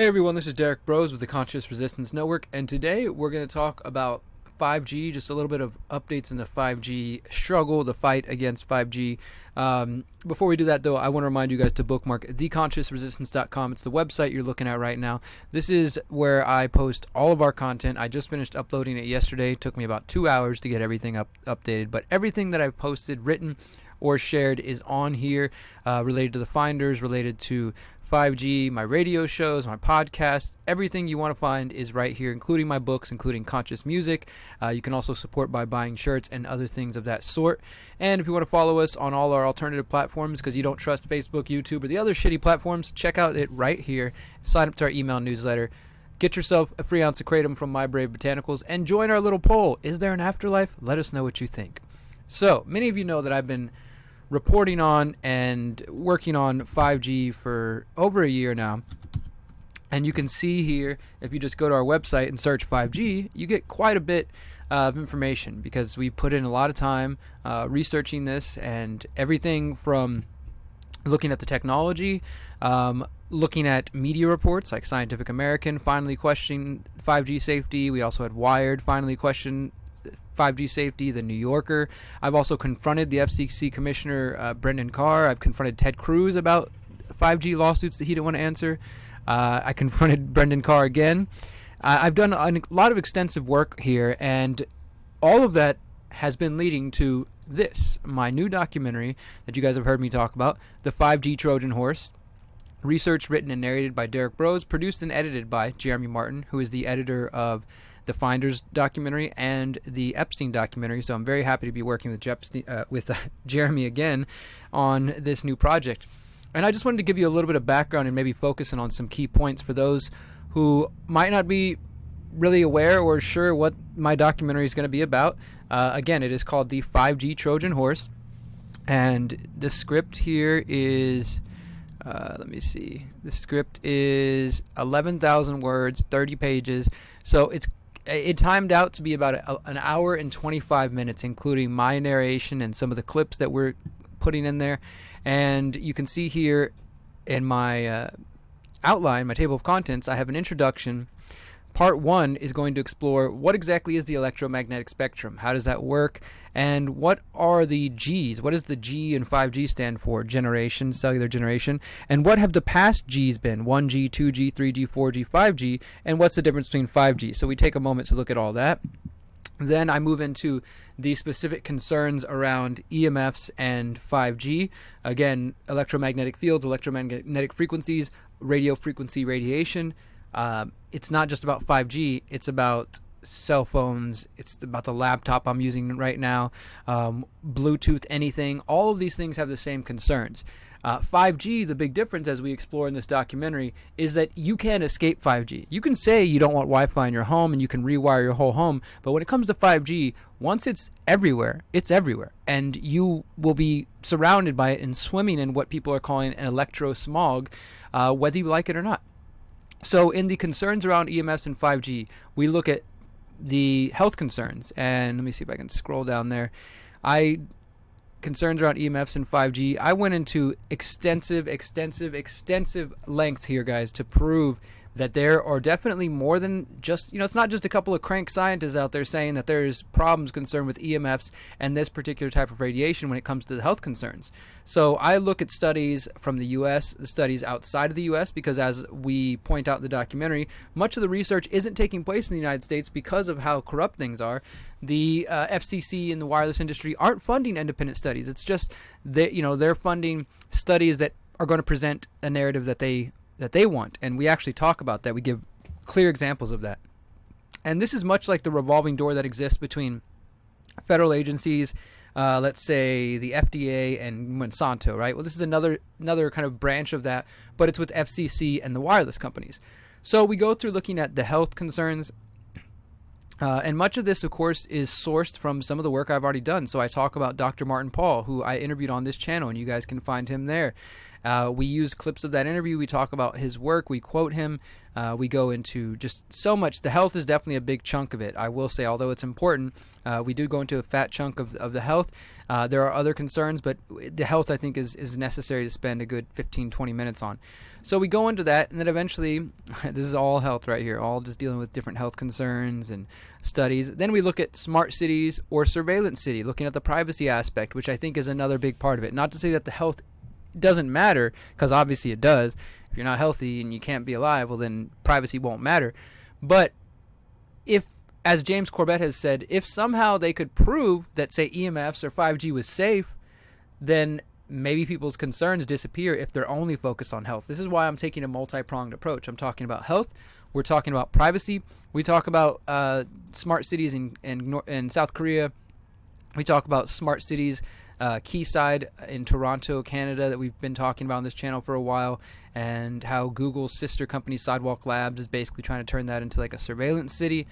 Hey everyone, this is Derrick Broze with the Conscious Resistance Network, and today we're going to talk about 5G, just a little bit of updates in the 5G struggle, the fight against 5G. Before we do that, though, I want to remind you guys to bookmark theconsciousresistance.com. It's the website you're looking at right now. This is where I post all of our content. I just finished uploading it yesterday. It took me about 2 hours to get everything updated, but everything that I've posted, written, or shared is on here, related to the finders, related to 5G, my radio shows, my podcasts. Everything you want to find is right here, including my books, including conscious music. You can also support by buying shirts and other things of that sort. And if you want to follow us on all our alternative platforms because you don't trust Facebook, YouTube, or the other shitty platforms, check out it right here. Sign up to our email newsletter. Get yourself a free ounce of kratom from My Brave Botanicals and join our little poll. Is there an afterlife? Let us know what you think. So, many of you know that I've been reporting on and working on 5G for over a year now. And you can see here, if you just go to our website and search 5G, you get quite a bit of information because we put in a lot of time researching this, and everything from looking at the technology, looking at media reports like Scientific American finally questioning 5G safety. We also had Wired finally question 5G safety, the New Yorker. I've also confronted the FCC Commissioner Brendan Carr. I've confronted Ted Cruz about 5G lawsuits that he didn't want to answer. I confronted Brendan Carr again. I've done a lot of extensive work here, and all of that has been leading to this, my new documentary that you guys have heard me talk about, the 5G Trojan Horse. Research written and narrated by Derrick Broze, produced and edited by Jeremy Martin, who is the editor of the Finders documentary and the Epstein documentary. So I'm very happy to be working with Jeremy again on this new project. And I just wanted to give you a little bit of background and maybe focusing on some key points for those who might not be really aware or sure what my documentary is going to be about. Again, it is called the 5G Trojan Horse. And the script here is, let me see, the script is 11,000 words, 30 pages. So it timed out to be about an hour and 25 minutes, including my narration and some of the clips that we're putting in there. And you can see here in my outline, my table of contents, I have an introduction. Part 1 is going to explore what exactly is the electromagnetic spectrum, how does that work, and what are the G's, what does the G in 5G stand for, generation, cellular generation, and what have the past G's been, 1G, 2G, 3G, 4G, 5G, and what's the difference between 5G. So we take a moment to look at all that. Then I move into the specific concerns around EMFs and 5G. Again, electromagnetic fields, electromagnetic frequencies, radio frequency radiation. It's not just about 5G, it's about cell phones, it's about the laptop I'm using right now, Bluetooth, anything. All of these things have the same concerns. 5G, the big difference as we explore in this documentary is that you can't escape 5G. You can say you don't want Wi-Fi in your home and you can rewire your whole home, but when it comes to 5G, once it's everywhere, and you will be surrounded by it and swimming in what people are calling an electro-smog, whether you like it or not. So in the concerns around EMFs and 5G, we look at the health concerns. And let me see if I can scroll down there. Concerns around EMFs and 5G. I went into extensive lengths here, guys, to prove that there are definitely more than just, it's not just a couple of crank scientists out there saying that there's problems concerned with EMFs and this particular type of radiation when it comes to the health concerns. So I look at studies from the U.S., the studies outside of the U.S., because as we point out in the documentary, much of the research isn't taking place in the United States because of how corrupt things are. The FCC and the wireless industry aren't funding independent studies. It's just they're funding studies that are going to present a narrative that they want, and we actually talk about that. We give clear examples of that. And this is much like the revolving door that exists between federal agencies, let's say the FDA and Monsanto, right? Well, this is another kind of branch of that, but it's with FCC and the wireless companies. So we go through looking at the health concerns, and much of this, of course, is sourced from some of the work I've already done. So I talk about Dr. Martin Paul, who I interviewed on this channel, and you guys can find him there. We use clips of that interview. We talk about his work. We quote him. We go into just so much. The health is definitely a big chunk of it, I will say, although it's important. We do go into a fat chunk of the health. There are other concerns, but the health, I think, is necessary to spend a good 15, 20 minutes on. So we go into that, and then eventually, this is all health right here, all just dealing with different health concerns and studies. Then we look at smart cities or surveillance city, looking at the privacy aspect, which I think is another big part of it. Not to say that the health doesn't matter, because obviously it does. If you're not healthy and you can't be alive, well, then privacy won't matter. But if, as James Corbett has said, if somehow they could prove that, say, EMFs or 5G was safe, then maybe people's concerns disappear if they're only focused on health. This is why I'm taking a multi-pronged approach. I'm talking about health. We're talking about privacy. We talk about smart cities in South Korea. We talk about smart cities, Quayside in Toronto, Canada, that we've been talking about on this channel for a while, and how Google's sister company Sidewalk Labs is basically trying to turn that into like a surveillance city.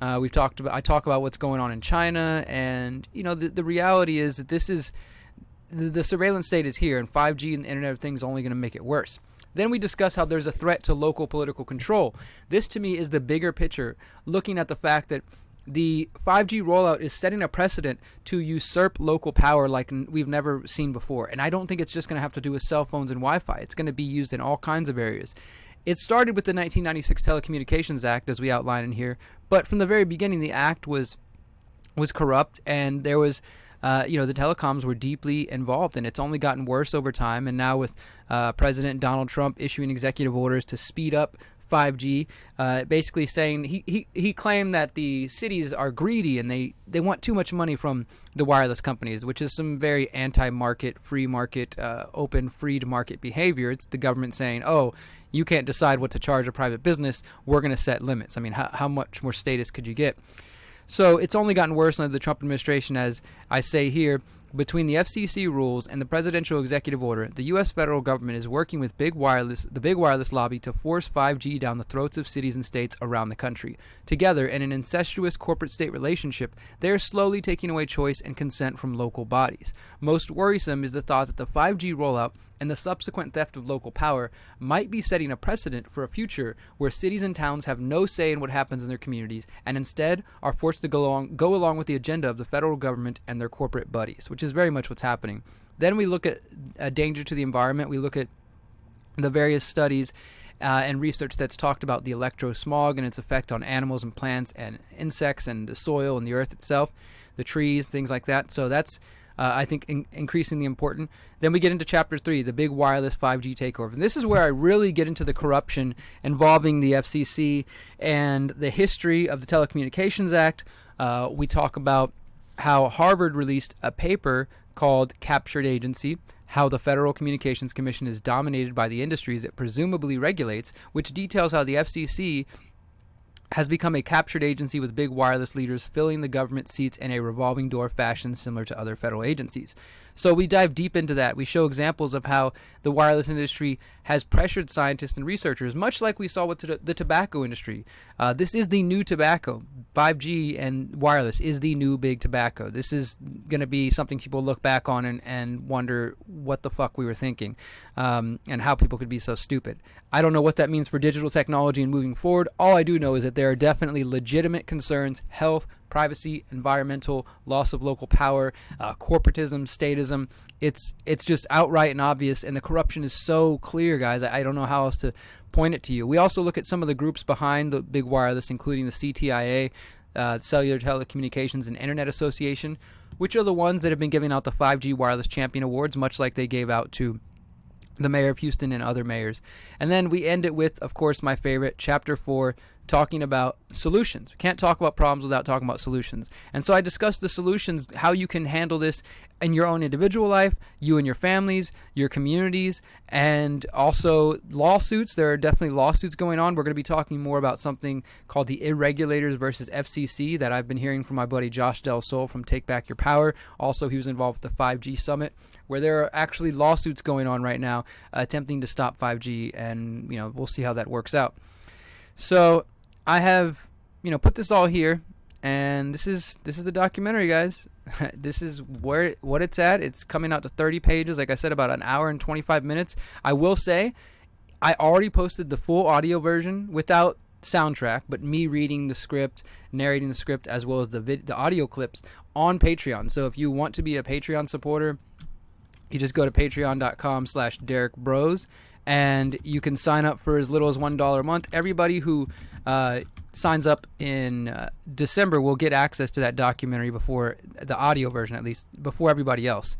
I talk about what's going on in China, and the reality is that this is the surveillance state is here, and 5G and the Internet of Things is only going to make it worse. Then we discuss how there's a threat to local political control. This, to me, is the bigger picture, looking at the fact that the 5G rollout is setting a precedent to usurp local power like we've never seen before. And I don't think it's just going to have to do with cell phones and Wi-Fi. It's going to be used in all kinds of areas. It started with the 1996 Telecommunications Act, as we outline in here. But from the very beginning, the act was corrupt, and there was the telecoms were deeply involved, and it's only gotten worse over time. And now with President Donald Trump issuing executive orders to speed up 5G, basically saying he claimed that the cities are greedy and they want too much money from the wireless companies, which is some very anti-market, free market, open, free-to-market behavior. It's the government saying, oh, you can't decide what to charge a private business. We're going to set limits. I mean, how much more status could you get? So it's only gotten worse under the Trump administration, as I say here. Between the FCC rules and the presidential executive order, the U.S. federal government is working with the big wireless lobby to force 5G down the throats of cities and states around the country. Together, in an incestuous corporate-state relationship, they are slowly taking away choice and consent from local bodies. Most worrisome is the thought that the 5G rollout and the subsequent theft of local power might be setting a precedent for a future where cities and towns have no say in what happens in their communities and instead are forced to go along with the agenda of the federal government and their corporate buddies, which is very much what's happening. Then we look at a danger to the environment. We look at the various studies and research that's talked about the electrosmog and its effect on animals and plants and insects and the soil and the earth itself, the trees, things like that. So that's I think increasingly important. Then we get into Chapter 3, the big wireless 5G takeover. And this is where I really get into the corruption involving the FCC and the history of the Telecommunications Act. We talk about how Harvard released a paper called Captured Agency, how the Federal Communications Commission is dominated by the industries it presumably regulates, which details how the FCC has become a captured agency with big wireless leaders filling the government seats in a revolving door fashion similar to other federal agencies. So we dive deep into that. We show examples of how the wireless industry has pressured scientists and researchers, much like we saw with the tobacco industry. This is the new tobacco. 5G and wireless is the new big tobacco. This is going to be something people look back on and wonder what the fuck we were thinking, and how people could be so stupid. I don't know what that means for digital technology and moving forward. All I do know is that there are definitely legitimate concerns: health, privacy, environmental, loss of local power, corporatism, statism. It's just outright and obvious, and the corruption is so clear, guys. I don't know how else to point it to you. We also look at some of the groups behind the big wireless, including the CTIA, Cellular Telecommunications and Internet Association, which are the ones that have been giving out the 5G Wireless Champion Awards, much like they gave out to the mayor of Houston and other mayors. And then we end it with, of course, my favorite, Chapter 4, talking about solutions. We can't talk about problems without talking about solutions. And so I discussed the solutions, how you can handle this in your own individual life, you and your families, your communities, and also lawsuits. There are definitely lawsuits going on. We're going to be talking more about something called the Irregulators versus FCC that I've been hearing from my buddy Josh Del Sol from Take Back Your Power. Also, he was involved with the 5G Summit, where there are actually lawsuits going on right now attempting to stop 5G, and we'll see how that works out. So I have put this all here, and this is the documentary, guys. This is what it's at. It's coming out to 30 pages, like I said, about an hour and 25 minutes. I will say I already posted the full audio version without soundtrack, but me reading the script, narrating the script, as well as the audio clips on Patreon. So if you want to be a Patreon supporter, you just go to patreon.com/Derrick Broze, and you can sign up for as little as $1 a month. Everybody who signs up in December will get access to that documentary before the audio version, at least before everybody else.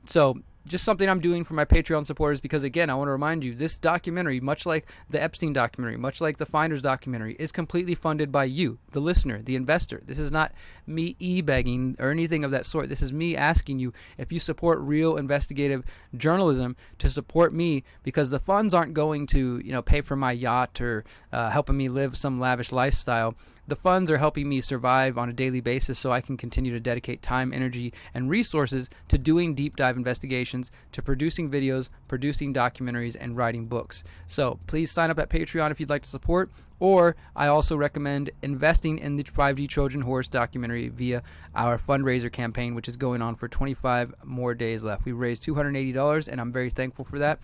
So just something I'm doing for my Patreon supporters, because again, I want to remind you, this documentary, much like the Epstein documentary, much like the Finders documentary, is completely funded by you, the listener, the investor. This is not me e-begging or anything of that sort. This is me asking you, if you support real investigative journalism, to support me, because the funds aren't going to, pay for my yacht or helping me live some lavish lifestyle. The funds are helping me survive on a daily basis so I can continue to dedicate time, energy, and resources to doing deep dive investigations, to producing videos, producing documentaries, and writing books. So please sign up at Patreon if you'd like to support, or I also recommend investing in the 5G Trojan Horse documentary via our fundraiser campaign, which is going on for 25 more days left. We've raised $280, and I'm very thankful for that.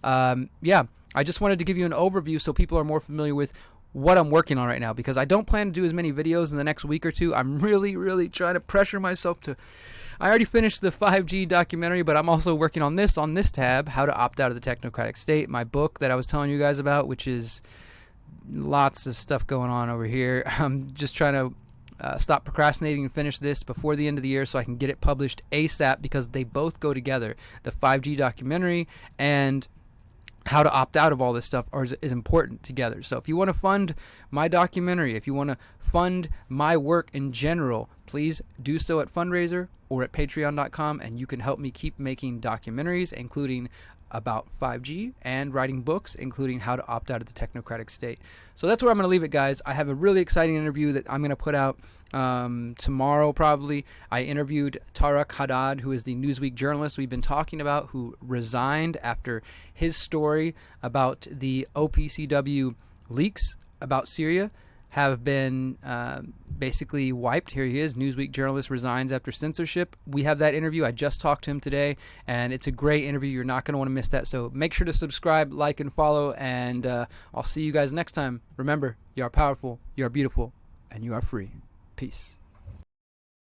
I just wanted to give you an overview so people are more familiar with what I'm working on right now, because I don't plan to do as many videos in the next week or two. I'm really trying to pressure myself to. I already finished the 5G documentary, but I'm also working on this tab, How to Opt Out of the Technocratic State, my book that I was telling you guys about, which is lots of stuff going on over here. I'm just trying to stop procrastinating and finish this before the end of the year so I can get it published ASAP, because they both go together. The 5G documentary and how to opt out of all this stuff is important together. So if you want to fund my documentary, if you want to fund my work in general, please do so at Fundraiser or at patreon.com, and you can help me keep making documentaries, including about 5G, and writing books, including How to Opt Out of the Technocratic State. So that's where I'm going to leave it, guys. I have a really exciting interview that I'm going to put out tomorrow, probably. I interviewed Tarek Haddad, who is the Newsweek journalist we've been talking about, who resigned after his story about the OPCW leaks about Syria have been basically wiped. Here he is, Newsweek journalist resigns after censorship. We have that interview. I just talked to him today, and it's a great interview. You're not going to want to miss that. So make sure to subscribe, like, and follow, and I'll see you guys next time. Remember, you are powerful, you are beautiful, and you are free. Peace.